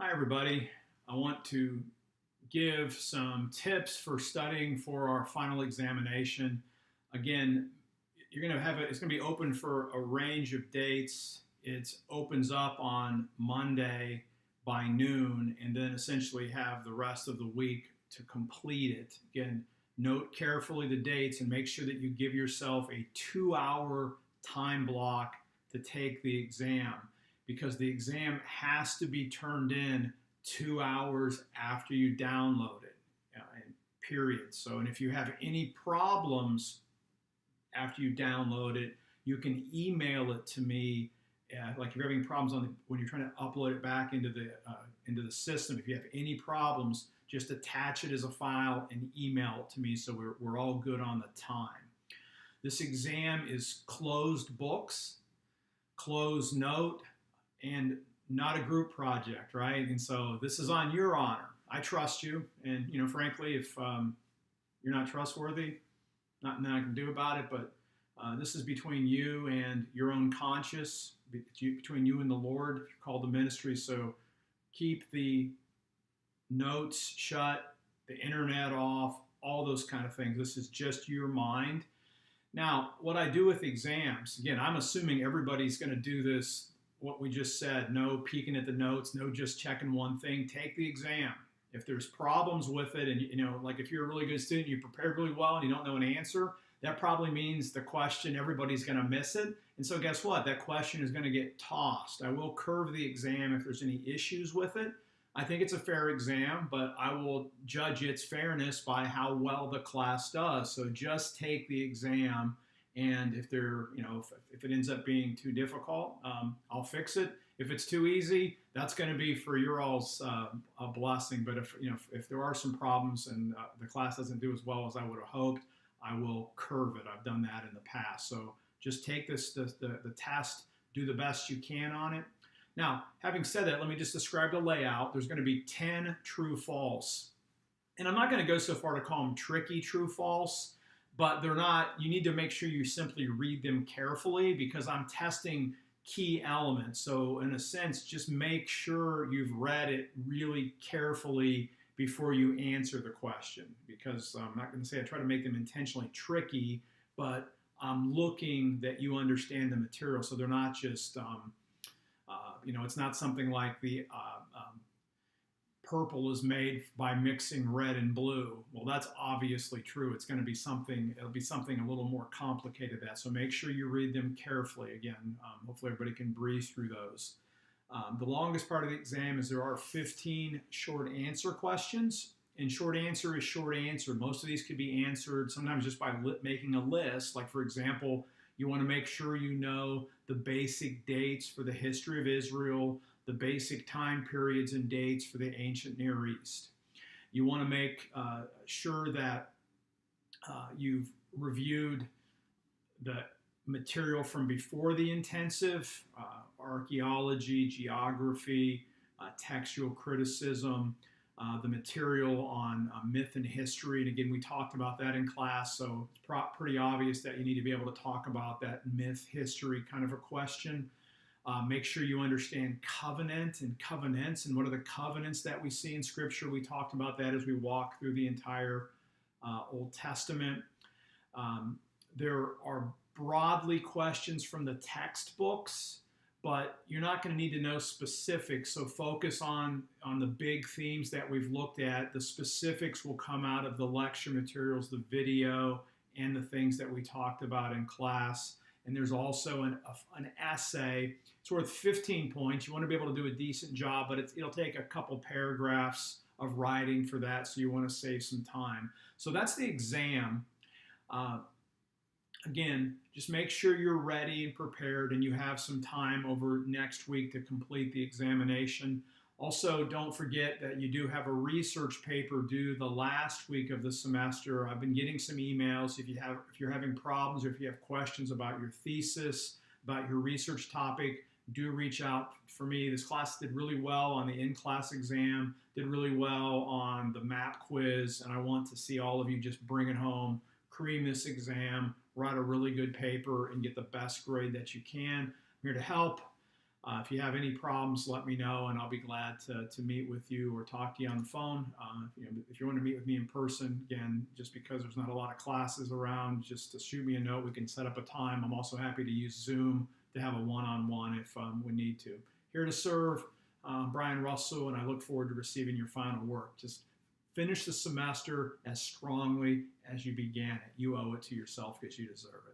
Hi, everybody. I want to give some tips for studying for our final examination. Again, you're going to have it's going to be open for a range of dates. It opens up on Monday by noon, and then essentially have the rest of the week to complete it. Again, note carefully the dates and make sure that you give yourself a 2-hour time block to take the exam, because the exam has to be turned in 2 hours after you download it, period. So, and if you have any problems after you download it, you can email it to me. Like if you're having problems when you're trying to upload it back into the system, if you have any problems, just attach it as a file and email it to me, so we're all good on the time. This exam is closed books, closed note, and not a group project, right? And so this is on your honor. I trust you, and frankly, if you're not trustworthy, nothing I can do about it. But this is between you and your own conscience, between you and the Lord. You're called to ministry, so keep the notes shut, the internet off, all those kind of things. This is just your mind. Now, what I do with exams, again, I'm assuming everybody's going to do this, what we just said, no peeking at the notes, no just checking one thing. Take the exam. If there's problems with it, and like if you're a really good student, you prepared really well and you don't know an answer, that probably means the question, everybody's going to miss it. And so guess what? That question is going to get tossed. I will curve the exam if there's any issues with it. I think it's a fair exam, but I will judge its fairness by how well the class does. So just take the exam, and if if it ends up being too difficult, I'll fix it. If it's too easy, that's going to be for your all's a blessing. But if there are some problems and the class doesn't do as well as I would have hoped, I will curve it. I've done that in the past. So just take the test, do the best you can on it. Now, having said that, let me just describe the layout. There's going to be 10 true-false. And I'm not going to go so far to call them tricky true-false, but they're not. You need to make sure you simply read them carefully, because I'm testing key elements. So in a sense, just make sure you've read it really carefully before you answer the question, because I'm not going to say I try to make them intentionally tricky, but I'm looking that you understand the material, so they're not just it's not something like the purple is made by mixing red and blue. Well, that's obviously true. It's going to be something, it'll be something a little more complicated than that. So make sure you read them carefully. Again, hopefully everybody can breeze through those. The longest part of the exam is there are 15 short answer questions, and short answer is short answer. Most of these could be answered sometimes just by making a list. Like, for example, you want to make sure you know the basic dates for the history of Israel, the basic time periods and dates for the ancient Near East. You want to make sure that you've reviewed the material from before the intensive, archaeology, geography, textual criticism, the material on myth and history. And again, we talked about that in class, so it's pretty obvious that you need to be able to talk about that myth history kind of a question. Make sure you understand covenant and covenants, and what are the covenants that we see in Scripture. We talked about that as we walk through the entire Old Testament. There are broadly questions from the textbooks, but you're not going to need to know specifics, so focus on the big themes that we've looked at. The specifics will come out of the lecture materials, the video, and the things that we talked about in class. And there's also an essay. It's worth 15 points. You want to be able to do a decent job, but it'll take a couple paragraphs of writing for that, so you want to save some time. So that's the exam. Again, just make sure you're ready and prepared, and you have some time over next week to complete the examination. Also, don't forget that you do have a research paper due the last week of the semester. I've been getting some emails. If you're having problems, or if you have questions about your thesis, about your research topic, do reach out for me. This class did really well on the in-class exam, did really well on the map quiz, and I want to see all of you just bring it home, cream this exam, write a really good paper, and get the best grade that you can. I'm here to help. If you have any problems, let me know, and I'll be glad to meet with you or talk to you on the phone. If you want to meet with me in person, again, just because there's not a lot of classes around, just to shoot me a note. We can set up a time. I'm also happy to use Zoom to have a one-on-one if we need to. Here to serve, Brian Russell, and I look forward to receiving your final work. Just finish the semester as strongly as you began it. You owe it to yourself because you deserve it.